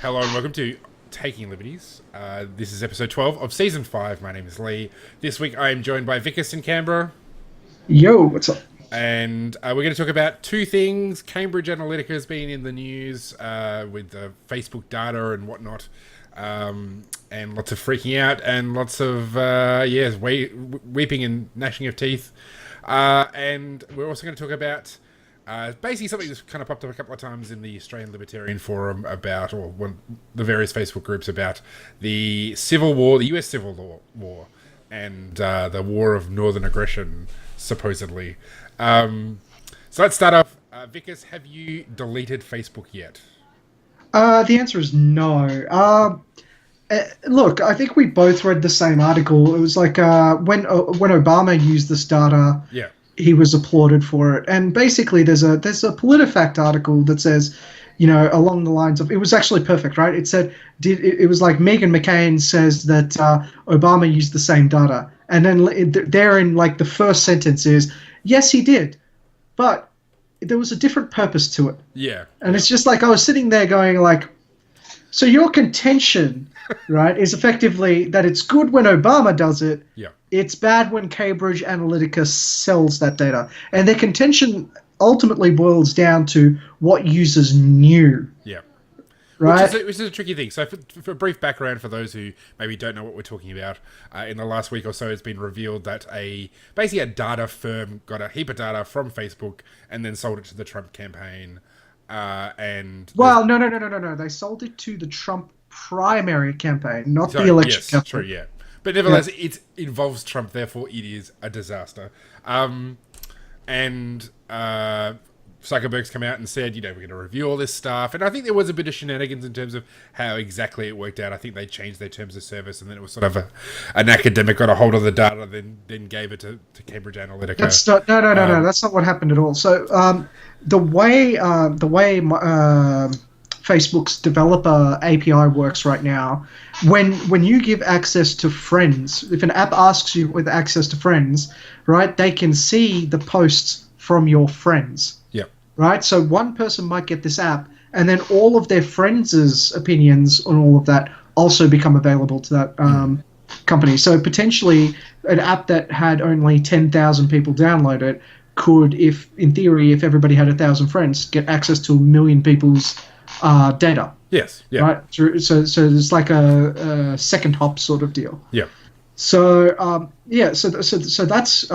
Hello and welcome to Taking Liberties. This is episode 12 of season 5. My name is Lee. This week I am joined by Vickers in Canberra. Yo, what's up? And we're going to talk about two things. Cambridge Analytica has been in the news with the Facebook data and whatnot. And lots of freaking out and lots of, weeping and gnashing of teeth. And we're also going to talk about basically something that's kind of popped up a couple of times in the Australian Libertarian Forum about, the various Facebook groups about the Civil War, the US Civil War, and the War of Northern Aggression, supposedly. So let's start off. Vickers, have you deleted Facebook yet? The answer is no. Look, I think we both read the same article. It was like when Obama used this data, Yeah. he was applauded for it. And basically, there's a PolitiFact article that says, along the lines of, it was actually perfect, right? It said, it was like Meghan McCain says that Obama used the same data. And then there in like the first sentence is, yes, he did, but there was a different purpose to it. Yeah. And it's just like I was sitting there going like, so your contention, right, is effectively that it's good when Obama does it. Yeah. It's bad when Cambridge Analytica sells that data. And their contention ultimately boils down to what users knew. Yeah. Right? Which is a tricky thing. So for a brief background for those who maybe don't know what we're talking about, in the last week or so it's been revealed that basically a data firm got a heap of data from Facebook and then sold it to the Trump campaign. Well, no. They sold it to the Trump primary campaign, not the election campaign. True, yeah. But nevertheless, it involves Trump, therefore it is a disaster. Zuckerberg's come out and said, we're going to review all this stuff. And I think there was a bit of shenanigans in terms of how exactly it worked out. I think they changed their terms of service, and then it was sort of an academic got a hold of the data, then gave it to Cambridge Analytica. No. That's not what happened at all. So the way Facebook's developer API works right now, when you give access to friends, if an app asks you with access to friends, right, they can see the posts from your friends. Right, so one person might get this app, and then all of their friends' opinions on all of that also become available to that company. So potentially, an app that had only 10,000 people download it could, in theory, if everybody had 1,000 friends, get access to 1 million people's data. Yes. Yeah. Right. So it's like a second hop sort of deal. Yeah. So So that's.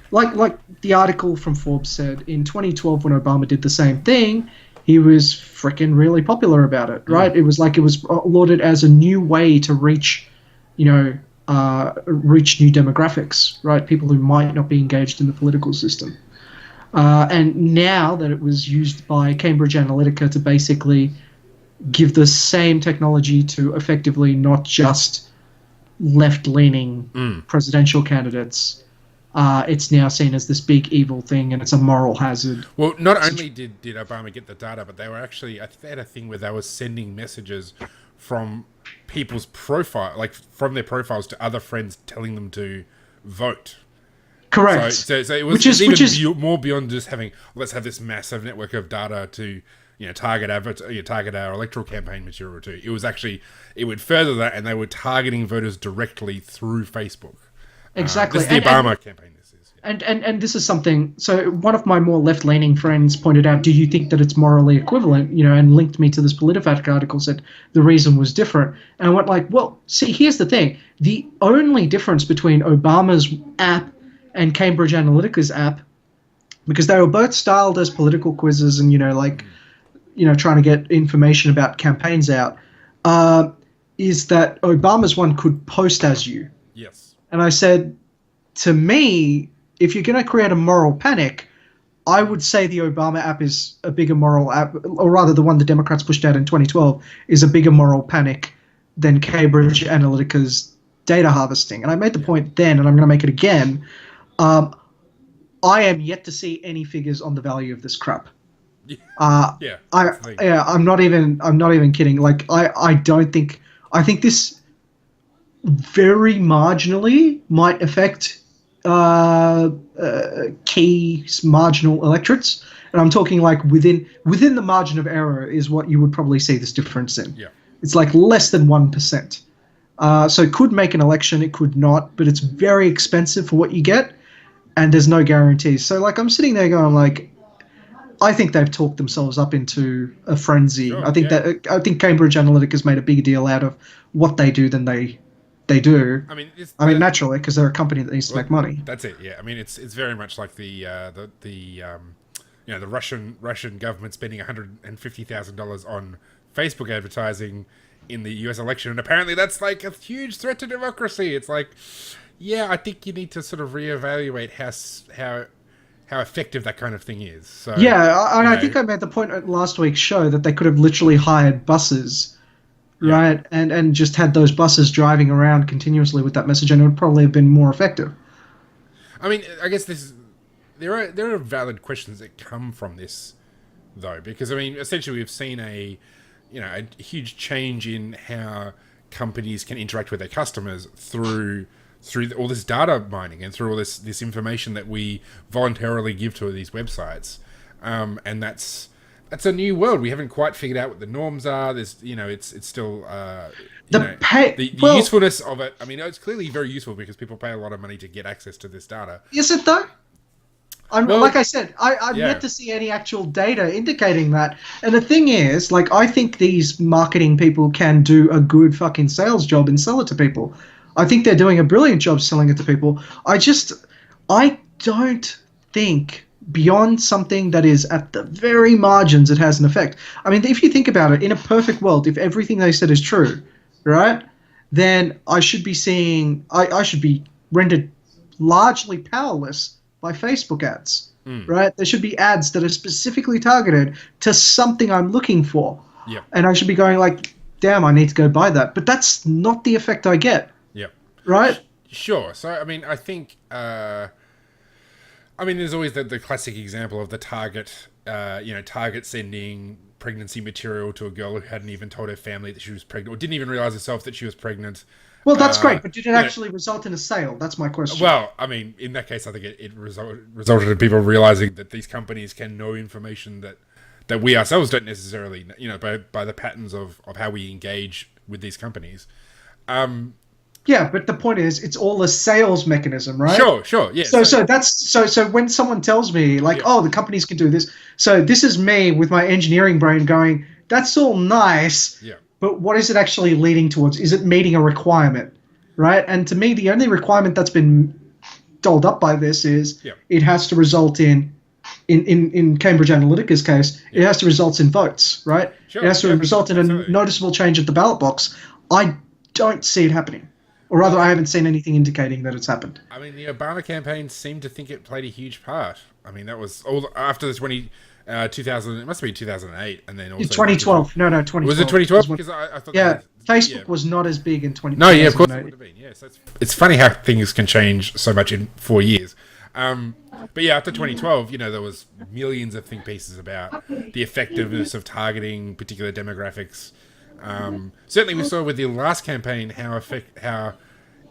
Like the article from Forbes said, in 2012 when Obama did the same thing, he was freaking really popular about it, right? It was lauded as a new way to reach new demographics, right? People who might not be engaged in the political system. And now that it was used by Cambridge Analytica to basically give the same technology to effectively not just left-leaning presidential candidates, it's now seen as this big evil thing, and it's a moral hazard. Well, not only did Obama get the data, but they were actually, I think they had a thing where they were sending messages from people's profile, like from their profiles to other friends, telling them to vote. Correct. So it was which is more beyond just having, let's have this massive network of data to target our electoral campaign material to. It was actually, it went further than that, and they were targeting voters directly through Facebook. Exactly. This is the Obama campaign. This is. And this is something. So one of my more left-leaning friends pointed out, "Do you think that it's morally equivalent?" And linked me to this PolitiFact article. Said the reason was different, and I went like, "Well, see, here's the thing. The only difference between Obama's app and Cambridge Analytica's app, because they were both styled as political quizzes, and trying to get information about campaigns out, is that Obama's one could post as you." Yes. And I said, to me, if you're going to create a moral panic, I would say the Obama app is a bigger moral app, or rather the one the Democrats pushed out in 2012 is a bigger moral panic than Cambridge Analytica's data harvesting. And I made the point then, and I'm going to make it again. I am yet to see any figures on the value of this crap. I'm not even kidding. Like I think this very marginally might affect key marginal electorates. and I'm talking like within the margin of error is what you would probably see this difference in. Yeah. It's like less than 1%. So it could make an election, it could not, but it's very expensive for what you get, and there's no guarantees. So like I'm sitting there going like, I think they've talked themselves up into a frenzy. Sure, I think yeah. that I think Cambridge Analytica has made a bigger deal out of what they do than they do. I mean, Naturally, because they're a company that needs to make money. That's it. Yeah. I mean, it's very much like the Russian government spending $150,000 on Facebook advertising in the U.S. election, and apparently that's like a huge threat to democracy. It's like, yeah, I think you need to sort of reevaluate how effective that kind of thing is. So Yeah, I think I made the point at last week's show that they could have literally hired buses, right, and just had those buses driving around continuously with that message, and it would probably have been more effective. I mean, I guess there are valid questions that come from this, though, because I mean, essentially we've seen a huge change in how companies can interact with their customers through all this data mining and through all this information that we voluntarily give to these websites, and that's a new world. We haven't quite figured out what the norms are. There's it's still the usefulness of it. I mean, it's clearly very useful because people pay a lot of money to get access to this data. Is it though? Like I said, I'm yet to see any actual data indicating that. And the thing is, like, I think these marketing people can do a good fucking sales job and sell it to people. I think they're doing a brilliant job selling it to people. I don't think beyond something that is at the very margins it has an effect. I mean, if you think about it, in a perfect world, if everything they said is true, right, then I should be seeing, I should be rendered largely powerless by Facebook ads, right? There should be ads that are specifically targeted to something I'm looking for. Yeah. And I should be going like, damn, I need to go buy that. But that's not the effect I get. Yeah. Right? Sure. So, I mean, I think, there's always the classic example of the Target sending pregnancy material to a girl who hadn't even told her family that she was pregnant, or didn't even realize herself that she was pregnant. Well, that's great, but did it actually result in a sale? That's my question. Well, I mean, in that case, I think it resulted in people realizing that these companies can know information that we ourselves don't necessarily, by the patterns of how we engage with these companies. Yeah, but the point is, it's all a sales mechanism, right? Sure, yeah. So when someone tells me, like, oh, the companies can do this, so this is me with my engineering brain going, that's all nice. Yeah. But what is it actually leading towards? Is it meeting a requirement, right? And to me, the only requirement that's been doled up by this is it has to result in Cambridge Analytica's case, it has to result in votes, right? Sure, it has to result in a noticeable change at the ballot box. I don't see it happening. Or rather, I haven't seen anything indicating that it's happened. I mean, the Obama campaign seemed to think it played a huge part. I mean, that was all after the 2000. It must have been 2008, and then also 2012. No, 2012. Was it 2012? Because I thought. Yeah, Facebook was not as big in 2012. No, yeah, of course it would have been. Yeah, so it's funny how things can change so much in 4 years. But yeah, after 2012, there was millions of think pieces about the effectiveness of targeting particular demographics. Certainly, we saw with the last campaign how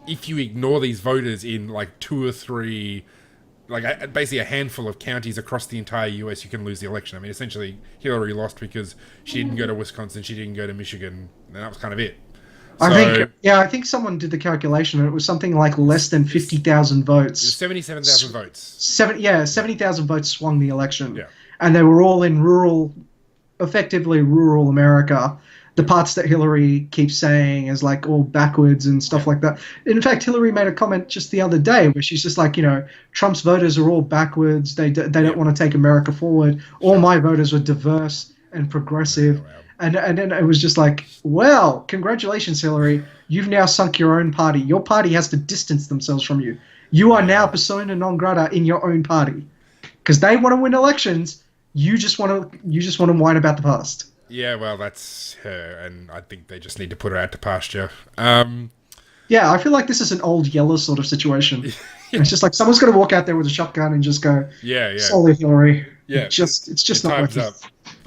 if you ignore these voters in like 2 or 3. Like basically a handful of counties across the entire US, you can lose the election. I mean, essentially, Hillary lost because she didn't go to Wisconsin, she didn't go to Michigan, and that was kind of it. I think someone did the calculation, and it was something like less than 50,000 votes. It was 77,000 votes. 70,000 votes swung the election. Yeah. And they were all in effectively rural America. The parts that Hillary keeps saying is like all backwards and stuff like that. In fact, Hillary made a comment just the other day where she's just like, Trump's voters are all backwards. They don't want to take America forward. All my voters are diverse and progressive. Wow. And then it was just like, well, congratulations, Hillary. You've now sunk your own party. Your party has to distance themselves from you. You are now persona non grata in your own party because they want to win elections. You just want to whine about the past. Yeah, well, that's her, and I think they just need to put her out to pasture. Yeah, I feel like this is an old Yeller sort of situation. It's just like someone's going to walk out there with a shotgun and just go, "Sorry, Hillary." Yeah, it's just not time's working. up.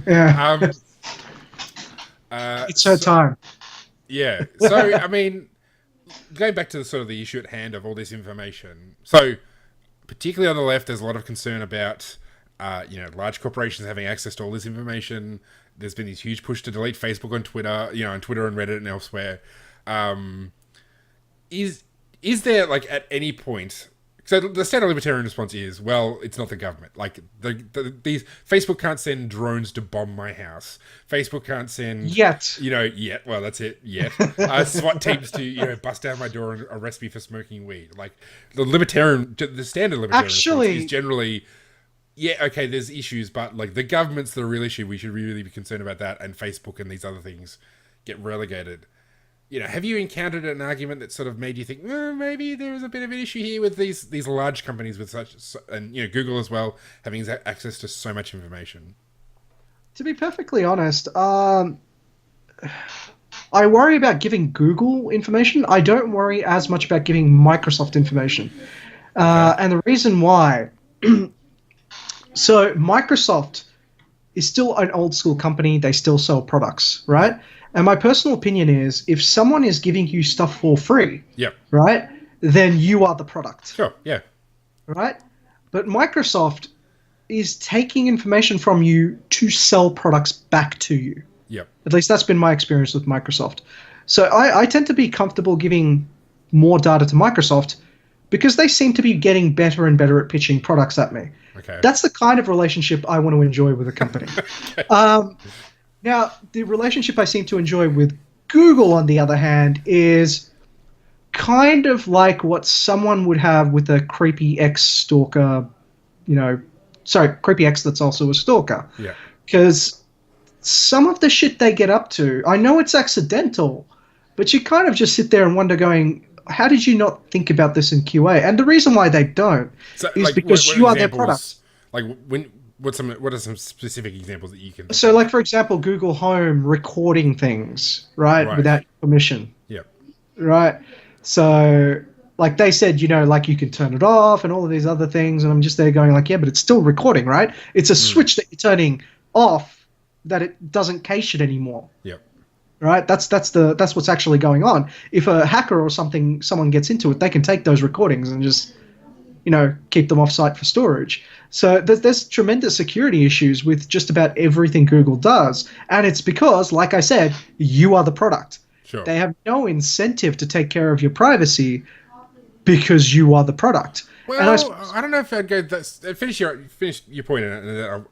Yeah, it's her time. Yeah, so I mean, going back to the issue at hand of all this information. So, particularly on the left, there's a lot of concern about large corporations having access to all this information. There's been this huge push to delete Facebook on Twitter, on Twitter and Reddit and elsewhere. Is there, like, at any point... So the standard libertarian response is, well, it's not the government. Like, these Facebook can't send drones to bomb my house. Facebook can't send... Yet. Well, that's it. Yet. SWAT teams to, bust down my door and arrest me for smoking weed. Like, the standard libertarian response is generally... Yeah, okay, there's issues, but, like, the government's the real issue. We should really be concerned about that, and Facebook and these other things get relegated. Have you encountered an argument that sort of made you think, maybe there was a bit of an issue here with these large companies with and Google as well, having access to so much information? To be perfectly honest, I worry about giving Google information. I don't worry as much about giving Microsoft information. And the reason why... So Microsoft is still an old school company. They still sell products, right? And my personal opinion is, if someone is giving you stuff for free, right, then you are the product. Sure, yeah. Right? But Microsoft is taking information from you to sell products back to you. Yep. At least that's been my experience with Microsoft. So I tend to be comfortable giving more data to Microsoft because they seem to be getting better and better at pitching products at me. Okay. That's the kind of relationship I want to enjoy with a company. Okay. Now, the relationship I seem to enjoy with Google, on the other hand, is kind of like what someone would have with a creepy ex-stalker, creepy ex that's also a stalker. Yeah. Because some of the shit they get up to, I know it's accidental, but you kind of just sit there and wonder going, how did you not think about this in QA? And the reason why they don't is because you are their product. Like, what are some specific examples that you can... So, like, for example, Google Home recording things, right, without permission. Yep. Right? So, like, they said, like, you can turn it off and all of these other things, and I'm just there going, like, yeah, but it's still recording, right? It's a switch that you're turning off that it doesn't cache it anymore. Yep. Right? That's what's actually going on. If a hacker or someone gets into it, they can take those recordings and just... keep them off-site for storage. So there's tremendous security issues with just about everything Google does. And it's because, like I said, you are the product. Sure. They have no incentive to take care of your privacy because you are the product. Well, I don't know if I'd go... Finish your point, and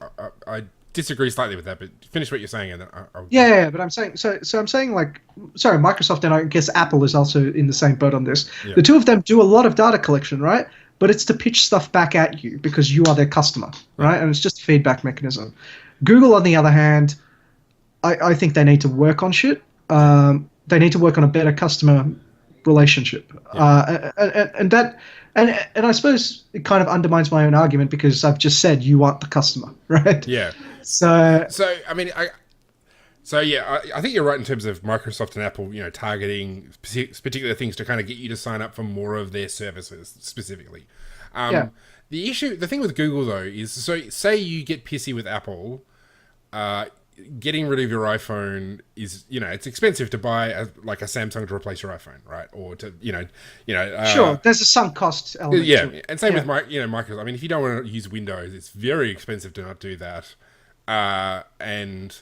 I disagree slightly with that, but finish what you're saying, and then I'll... Yeah, but I'm saying... So I'm saying, like... Sorry, Microsoft and I guess Apple is also in the same boat on this. Yeah. The two of them do a lot of data collection, right? But it's to pitch stuff back at you because you are their customer, right? And it's just a feedback mechanism. Google, on the other hand, I think they need to work on shit. They need to work on a better customer relationship. Yeah. And I suppose it kind of undermines my own argument because I've just said you aren't the customer, right? Yeah. So I mean, I think you're right in terms of Microsoft and Apple, targeting particular things to kind of get you to sign up for more of their services specifically. The thing with Google though is, so say you get pissy with Apple, getting rid of your iPhone is, it's expensive to buy a Samsung to replace your iPhone, right? Or to, sure, there's a sunk cost element. Yeah, to it. And same with Microsoft. I mean, if you don't want to use Windows, it's very expensive to not do that, and.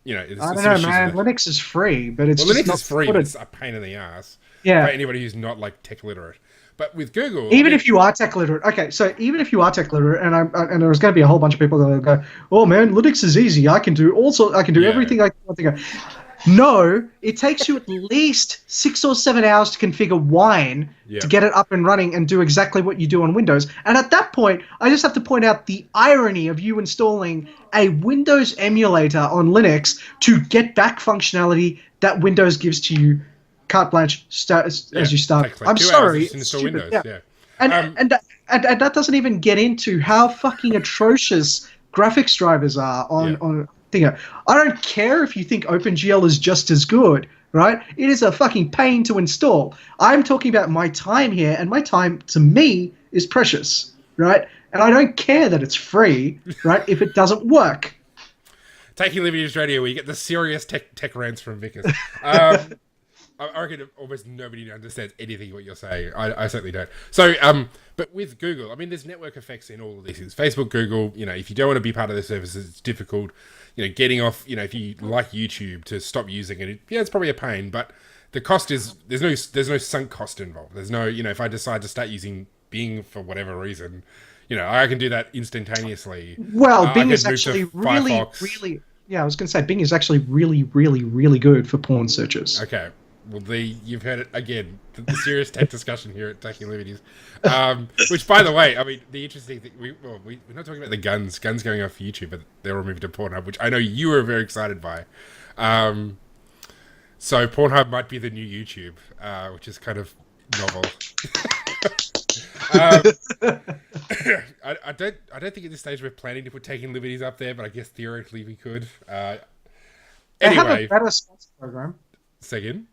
I don't know, man. Linux is free, but it's just Linux is free. But it's a pain in the ass for anybody who's not like tech literate. But with Google, if you are tech literate, okay. So even if you are tech literate, and there's going to be a whole bunch of people that will go, "Oh man, Linux is easy. I can do everything I want to go." No, it takes you at least 6 or 7 hours to configure Wine to get it up and running and do exactly what you do on Windows. And at that point, I just have to point out the irony of you installing a Windows emulator on Linux to get back functionality that Windows gives to you carte blanche as you start. I'm sorry, it's stupid. And that doesn't even get into how fucking atrocious graphics drivers are on I don't care if you think OpenGL is just as good, right? It is a fucking pain to install. I'm talking about my time here, and my time, to me, is precious, right? And I don't care that it's free, right, if it doesn't work. Taking Liberties Radio, where you get the serious tech rants from Vickers. I reckon almost nobody understands anything what you're saying. I certainly don't. So, but with Google, I mean, there's network effects in all of these things. Facebook, Google, if you don't want to be part of their services, it's difficult. Getting off, if you like YouTube, to stop using it, it's probably a pain. But the cost is there's no sunk cost involved. There's no, if I decide to start using Bing for whatever reason, I can do that instantaneously. Well, Bing is actually really. Yeah, I was going to say Bing is actually really, really, really good for porn searches. Okay. Well, you've heard it again. The serious tech discussion here at Taking Liberties. Which, by the way, I mean, the interesting thing, we're not talking about the guns going off YouTube, but they're all moved to Pornhub, which I know you were very excited by. So Pornhub might be the new YouTube, which is kind of novel. I don't think at this stage we're planning to put Taking Liberties up there, but I guess theoretically we could. They have a better sponsor program. Second?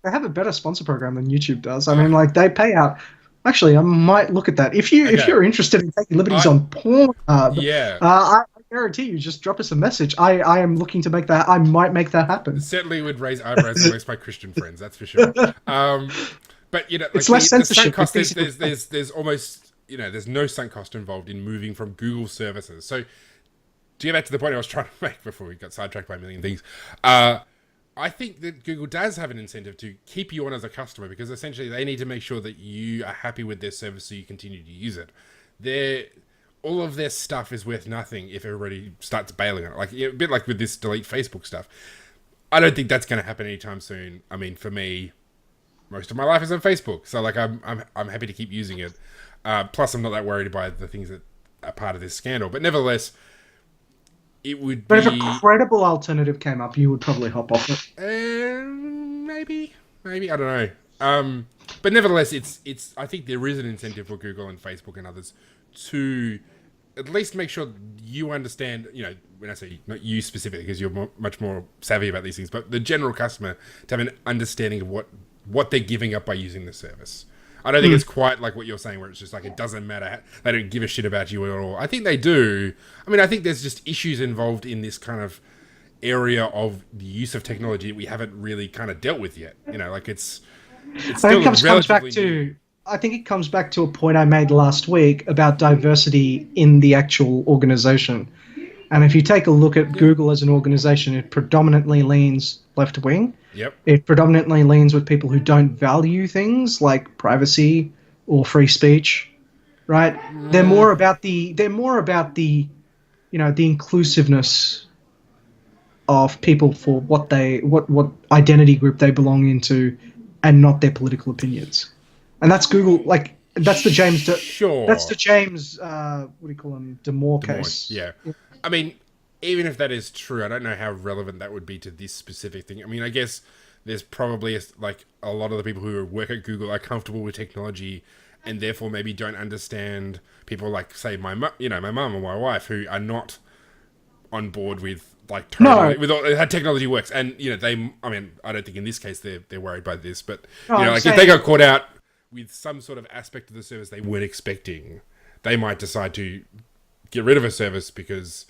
They have a better sponsor program than YouTube does. I mean, they pay out. Actually, I might look at that. If you're interested in Taking Liberties on Pornhub, I guarantee you, just drop us a message. I am looking to make that. I might make that happen. It certainly would raise eyebrows amongst my Christian friends. That's for sure. But it's less censorship. The sunk cost, there's almost there's no sunk cost involved in moving from Google services. So to get back to the point I was trying to make before we got sidetracked by a million things, I think that Google does have an incentive to keep you on as a customer, because essentially they need to make sure that you are happy with their service so you continue to use it. All of their stuff is worth nothing if everybody starts bailing on it. Like a bit like with this delete Facebook stuff. I don't think that's going to happen anytime soon. I mean, for me, most of my life is on Facebook, so I'm happy to keep using it. Plus, I'm not that worried by the things that are part of this scandal. But nevertheless, it would. But if a credible alternative came up, you would probably hop off it. Maybe I don't know. But nevertheless, it's. I think there is an incentive for Google and Facebook and others to at least make sure you understand. When I say not you specifically, because you're much more savvy about these things, but the general customer to have an understanding of what they're giving up by using the service. I don't think it's quite like what you're saying, where it's just like it doesn't matter. They don't give a shit about you at all. I think they do. I mean, I think there's just issues involved in this kind of area of the use of technology that we haven't really kind of dealt with yet. It's still relatively new. I think it comes back to a point I made last week about diversity in the actual organization. And if you take a look at Google as an organization, it predominantly leans left-wing. Yep. It predominantly leans with people who don't value things like privacy or free speech, right? They're more about the the inclusiveness of people for what identity group they belong into, and not their political opinions. And that's Google. That's the James. Sure. That's the James. What do you call him? Damore case. Yeah. I mean, even if that is true, I don't know how relevant that would be to this specific thing. I mean, I guess there's probably a lot of the people who work at Google are comfortable with technology, and therefore maybe don't understand people like, say, my mum or my wife, who are not on board with with how technology works. And I don't think in this case they're worried by this, but if they got caught out with some sort of aspect of the service they weren't expecting, they might decide to get rid of a service because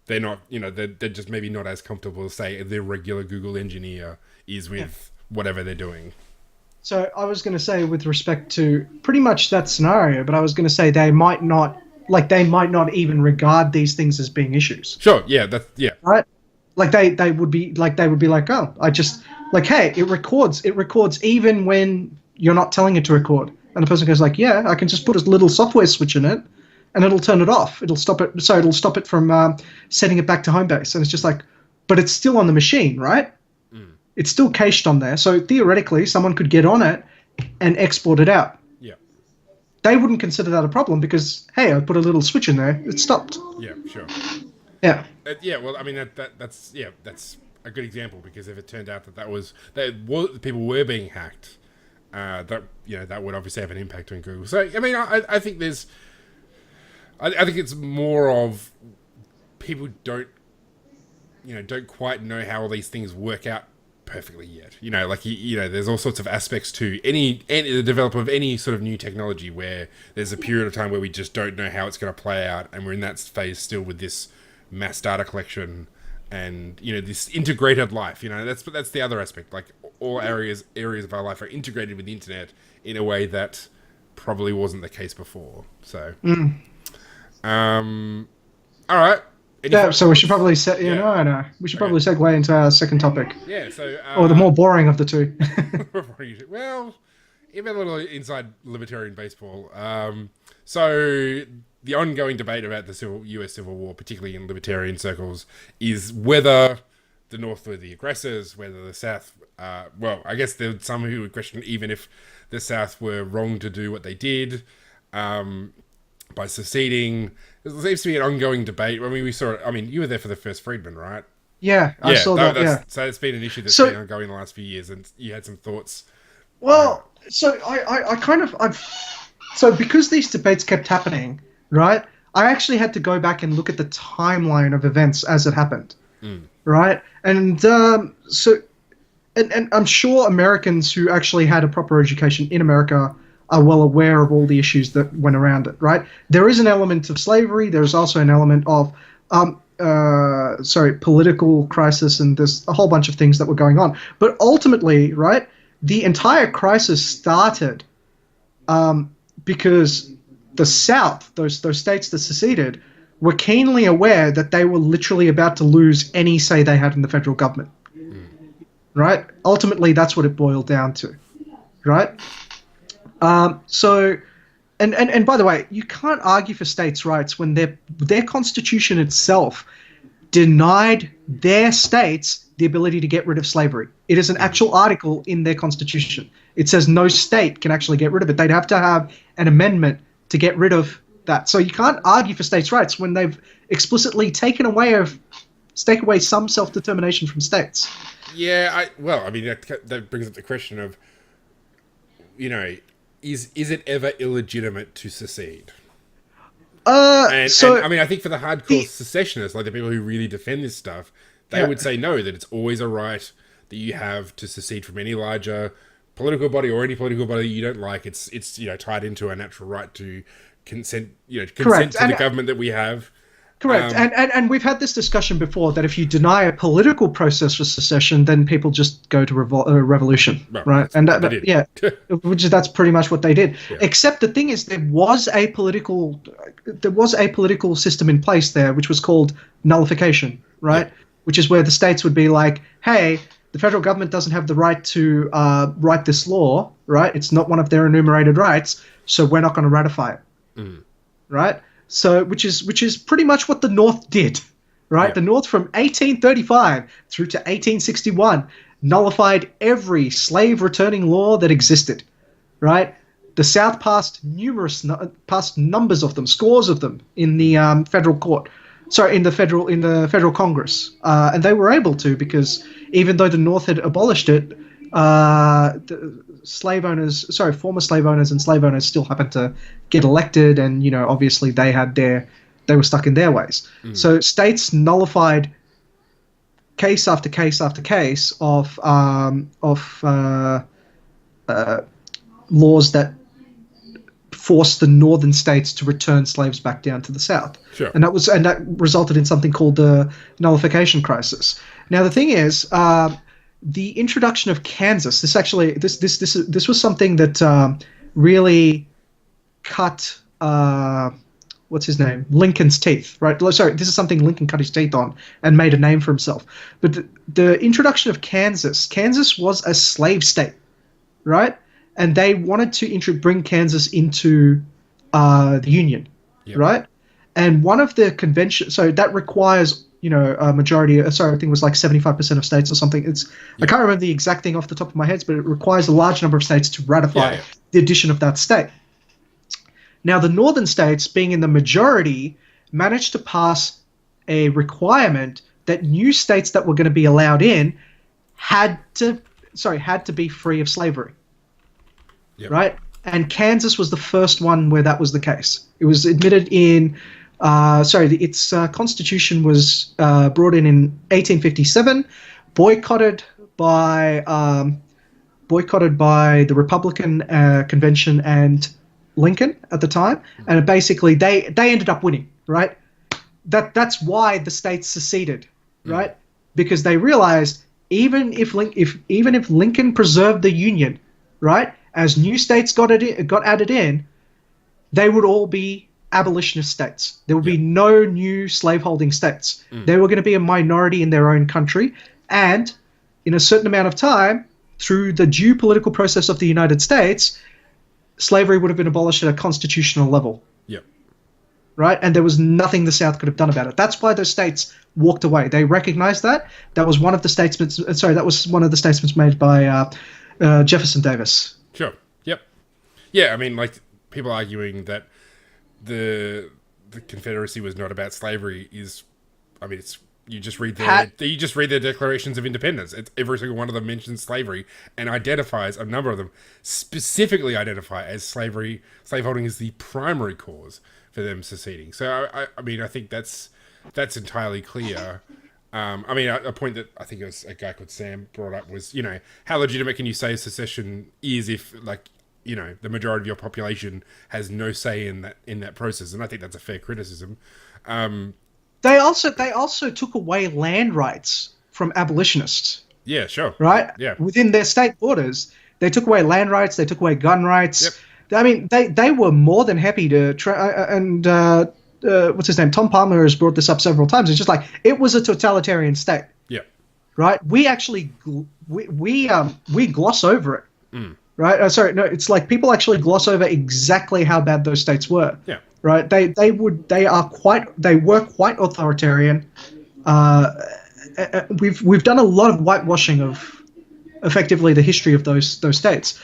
they're not, they're just maybe not as comfortable as, say, the regular Google engineer is with whatever they're doing. So I was going to say, with respect to pretty much that scenario, but I was going to say they might not even regard these things as being issues. Sure. Yeah. Right. They would be like, oh, I just hey, it records even when you're not telling it to record. And the person goes like, yeah, I can just put a little software switch in it, and it'll turn it off. It'll stop it. So it'll stop it from setting it back to home base. And it's just like, but it's still on the machine, right? It's still cached on there. So theoretically, someone could get on it and export it out. Yeah. They wouldn't consider that a problem because, hey, I put a little switch in there. It stopped. Yeah, sure. Yeah. Well, I mean, that's a good example, because if it turned out that people were being hacked, that would obviously have an impact on Google. So, I mean, I think I think it's more of people don't quite know how all these things work out perfectly yet. There's all sorts of aspects to any the development of any sort of new technology where there's a period of time where we just don't know how it's going to play out, and we're in that phase still with this mass data collection and this integrated life. That's the other aspect. Like all areas of our life are integrated with the internet in a way that probably wasn't the case before. So, all right. Yeah, so we should probably we should probably segue into our second topic. Yeah, so or the more boring of the two. Well, even a little inside libertarian baseball. So the ongoing debate about the U.S. Civil War, particularly in libertarian circles, is whether the North were the aggressors, whether the South. Well, I guess there are some who would question even if the South were wrong to do what they did. By seceding. There seems to be an ongoing debate. I mean, we saw it. I mean, you were there for the first Friedman, right? Yeah, I saw that. So it's been an issue that's been ongoing in the last few years, and you had some thoughts. Well, so so because these debates kept happening, right? I actually had to go back and look at the timeline of events as it happened, right? And and I'm sure Americans who actually had a proper education in America are well aware of all the issues that went around it, right? There is an element of slavery. There's also an element of, political crisis, and there's a whole bunch of things that were going on. But ultimately, right, the entire crisis started because the South, those states that seceded, were keenly aware that they were literally about to lose any say they had in the federal government, right? Ultimately, that's what it boiled down to, right? And by the way, you can't argue for states' rights when their constitution itself denied their states the ability to get rid of slavery. It is an actual article in their constitution. It says no state can actually get rid of it. They'd have to have an amendment to get rid of that. So you can't argue for states' rights when they've explicitly taken away some self-determination from states. Yeah, I mean, that brings up the question of, is it ever illegitimate to secede? I think for the hardcore secessionists, like the people who really defend this stuff, they would say no, that it's always a right that you have to secede from any larger political body or any political body you don't like. It's tied into a natural right to consent to the government that we have. Correct. And we've had this discussion before that if you deny a political process for secession, then people just go to revolution, right? And that's pretty much what they did. Yeah. Except the thing is, there was a political system in place there, which was called nullification, right? Yeah. Which is where the states would be like, hey, the federal government doesn't have the right to write this law, right? It's not one of their enumerated rights, so we're not going to ratify it, right? So, which is pretty much what the North did, right? Yeah. The North from 1835 through to 1861 nullified every slave-returning law that existed, right? The South passed numbers of them, scores of them in the in the federal Congress, and they were able to because even though the North had abolished it, former slave owners and slave owners still happened to get elected, and obviously they were stuck in their ways. So states nullified case after case after case of laws that forced the northern states to return slaves back down to the South. Sure. And that resulted in something called the nullification crisis. Now the thing is, the introduction of Kansas. This was something that really cut what's his name, Lincoln's teeth. Right? Sorry, this is something Lincoln cut his teeth on and made a name for himself. But the introduction of Kansas. Kansas was a slave state, right? And they wanted to bring Kansas into the Union, right? And one of the conventions. So that requires a majority, I think it was like 75% of states or something. I can't remember the exact thing off the top of my head, but it requires a large number of states to ratify the addition of that state. Now, the northern states, being in the majority, managed to pass a requirement that new states that were going to be allowed in had to be free of slavery, right? And Kansas was the first one where that was the case. It was admitted in its constitution was brought in 1857, boycotted by the Republican convention and Lincoln at the time, and basically they ended up winning, right? That's why the states seceded, right? Because they realized even if Lincoln preserved the Union, right, as new states got added in, they would all be abolitionist states. There would be no new slaveholding states. They were going to be a minority in their own country, and in a certain amount of time, through the due political process of the United States, slavery would have been abolished at a constitutional level. Yep. Right? And there was nothing the South could have done about it. That's why those states walked away. They recognized that. That was one of the statements. That was one of the statements made by Jefferson Davis. Sure. Yep. Yeah. I mean, like, people arguing that the Confederacy was not about slavery is, I mean, it's you just read their Declarations of Independence. Every single one of them mentions slavery and identifies, a number of them specifically identify as slaveholding is the primary cause for them seceding. So I mean, I think that's entirely clear. I mean, a point that I think it was a guy called Sam brought up was, how legitimate can you say secession is if, like, the majority of your population has no say in that process? And I think that's a fair criticism. They also took away land rights from abolitionists. Yeah, sure. Right? Yeah. Within their state borders, they took away land rights. They took away gun rights. Yep. I mean, they were more than happy to try. What's his name? Tom Palmer has brought this up several times. It's just like it was a totalitarian state. Yeah. Right. We actually we gloss over it. Right. It's like people actually gloss over exactly how bad those states were. Yeah. Right. They were quite authoritarian. We've done a lot of whitewashing of effectively the history of those states.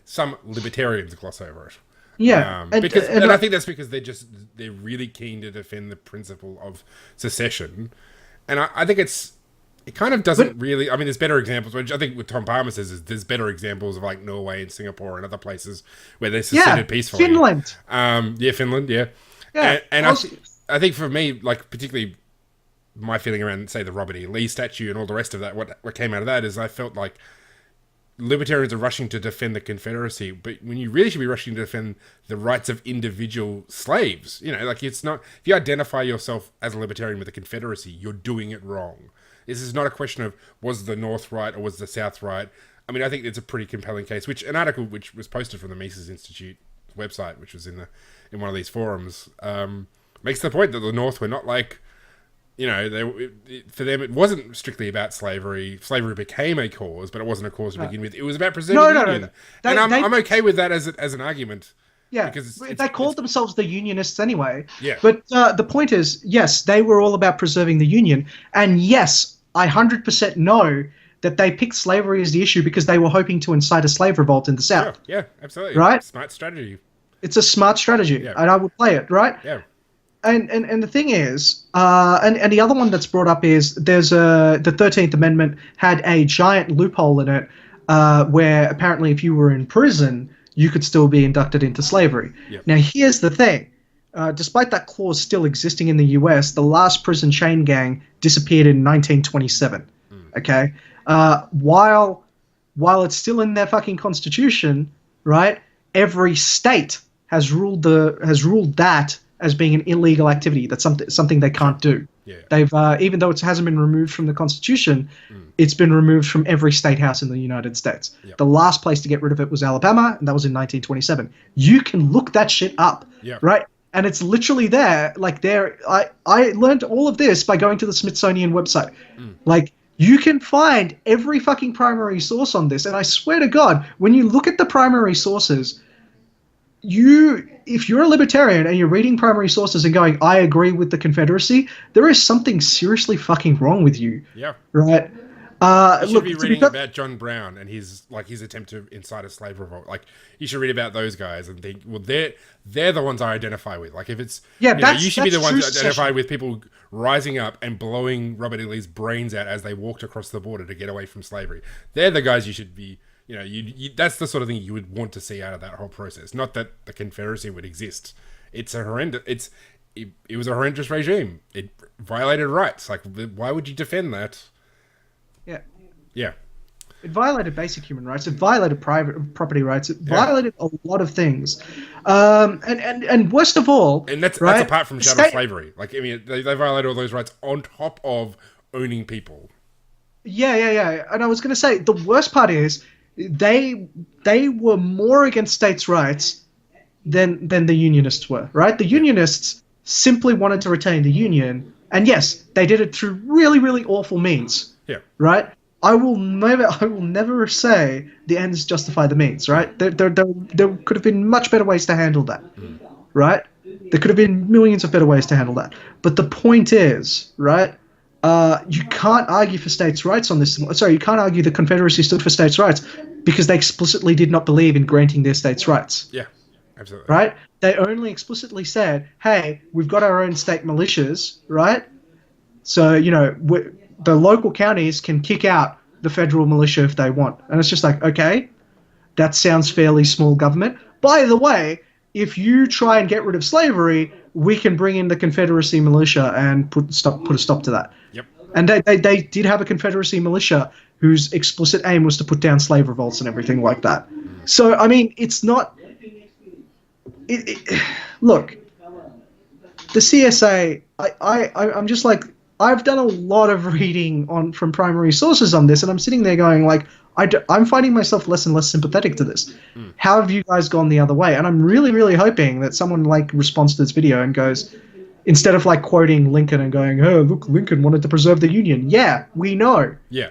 Some libertarians gloss over it. Yeah. And I think that's because they're really keen to defend the principle of secession. And I think it kind of doesn't really. I mean, there's better examples. Which I think what Tom Palmer says is there's better examples of, like, Norway and Singapore and other places where they seceded peacefully. Finland. Finland. Yeah. And I think for me, like, particularly my feeling around, say, the Robert E. Lee statue and all the rest of that, what came out of that is I felt like libertarians are rushing to defend the Confederacy, but when you really should be rushing to defend the rights of individual slaves. Like, it's not, if you identify yourself as a libertarian with the Confederacy, you're doing it wrong. This is not a question of was the North right or was the South right. I mean, I think it's a pretty compelling case, which an article which was posted from the Mises Institute website, which was in one of these forums, makes the point that the North were not like, for them it wasn't strictly about slavery. Slavery became a cause, but it wasn't a cause to begin with. It was about preserving the Union. And I'm okay with that as an argument. Yeah, because they called themselves the Unionists anyway. Yeah. But the point is, yes, they were all about preserving the Union. And yes, I 100% know that they picked slavery as the issue because they were hoping to incite a slave revolt in the South. Yeah, absolutely. Right? Smart strategy. It's a smart strategy, and I would play it, right? Yeah. And the thing is, and the other one that's brought up is the 13th Amendment had a giant loophole in it where apparently if you were in prison, you could still be inducted into slavery. Yep. Now, here's the thing. Despite that clause still existing in the US, the last prison chain gang disappeared in 1927. Okay? While it's still in their fucking constitution, right, every state has ruled that as being an illegal activity. That's something they can't do. Yeah. They've even though it hasn't been removed from the Constitution, it's been removed from every state house in the United States. Yep. The last place to get rid of it was Alabama, and that was in 1927. You can look that shit up, right? And it's literally there. Like I learned all of this by going to the Smithsonian website. Like, you can find every fucking primary source on this, and I swear to God, when you look at the primary sources, if you're a libertarian and you're reading primary sources and going, I agree with the Confederacy, there is something seriously fucking wrong with you. Yeah. Right? You should be reading about John Brown and his attempt to incite a slave revolt. Like, you should read about those guys and think, well, they're the ones I identify with. Like, if it's you should be the ones that identify with people rising up and blowing Robert E. Lee's brains out as they walked across the border to get away from slavery. They're the guys you should be. That's the sort of thing you would want to see out of that whole process. Not that the Confederacy would exist. It's a horrendous. It was a horrendous regime. It violated rights. Like, why would you defend that? Yeah. Yeah. It violated basic human rights. It violated private property rights. It Yeah. violated a lot of things. And worst of all, And that's right? apart from chattel slavery. Like, I mean, they violate all those rights on top of owning people. Yeah. And I was going to say the worst part is they were more against states' rights than the unionists were. Right? The unionists simply wanted to retain the union, and yes, they did it through really, really awful means. Yeah. Right? I will never say the ends justify the means, right? There could have been much better ways to handle that, right? There could have been millions of better ways to handle that. But the point is, right, you can't argue for states' rights on this. Sorry, you can't argue the Confederacy stood for states' rights because they explicitly did not believe in granting their states' rights. Yeah, absolutely. Right? They only explicitly said, hey, we've got our own state militias, right? So, the local counties can kick out the federal militia if they want. And it's just like, okay, that sounds fairly small government. By the way, if you try and get rid of slavery, we can bring in the Confederacy militia and put a stop to that. Yep. And they did have a Confederacy militia whose explicit aim was to put down slave revolts and everything like that. So, I mean, it's not... Look, the CSA, I'm just like... I've done a lot of reading from primary sources on this, and I'm sitting there going like, I'm finding myself less and less sympathetic to this. How have you guys gone the other way? And I'm really, really hoping that someone like responds to this video and goes, instead of like quoting Lincoln and going, oh, look, Lincoln wanted to preserve the Union. Yeah, we know. Yeah.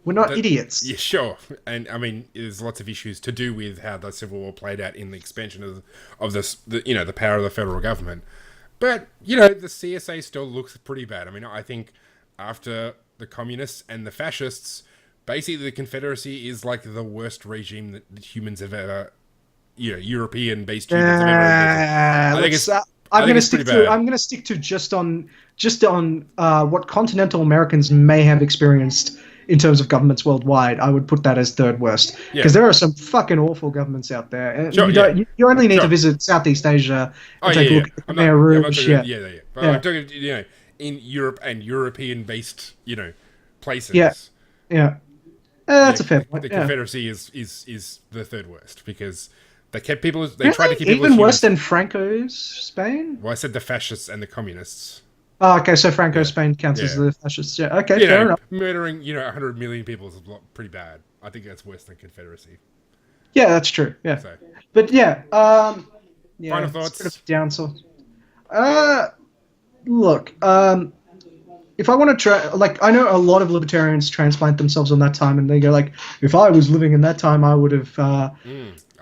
We're not idiots. Yeah, sure. And I mean, there's lots of issues to do with how the Civil War played out in the expansion of the power of the federal government. But, the CSA still looks pretty bad. I mean, I think after the communists and the fascists, basically the Confederacy is like the worst regime that humans have ever, European-based humans have ever invented. I'm going to stick to just on what continental Americans may have experienced in terms of governments worldwide. I would put that as third worst because there are some fucking awful governments out there. And you only need to visit Southeast Asia and take a look at the Khmer Rouge. But I'm talking, in Europe and European-based, places. Yeah. That's a fair point. The Confederacy is the third worst because they kept people. They tried to keep people even worse than Franco's Spain. Well, I said the fascists and the communists. Oh, okay, so Franco's Spain counts as the fascists. Yeah, okay, fair enough. Murdering, 100 million people is pretty bad. I think that's worse than Confederacy. Yeah, that's true. Yeah, so. But Final thoughts. Sort of down. So, look, if I want to try, like, I know a lot of libertarians transplant themselves on that time, and they go like, if I was living in that time, I would have. I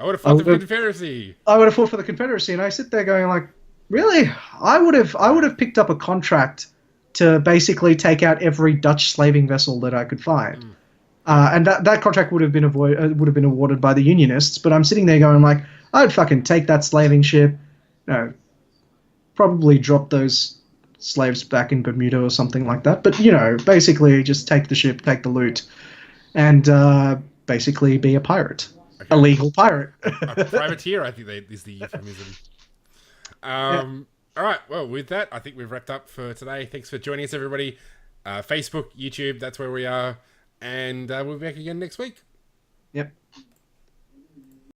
would have fought for the Confederacy. I would have fought for the Confederacy, and I sit there going like, really? I would have picked up a contract to basically take out every Dutch slaving vessel that I could find, and that contract would have been awarded by the Unionists. But I'm sitting there going like, I'd fucking take that slaving ship, probably drop those slaves back in Bermuda or something like that. But basically just take the ship, take the loot, and basically be a pirate, a legal pirate, a privateer. I think is the euphemism. All right. Well, with that, I think we've wrapped up for today. Thanks for joining us, everybody. Facebook, YouTube, that's where we are. And we'll be back again next week. Yep.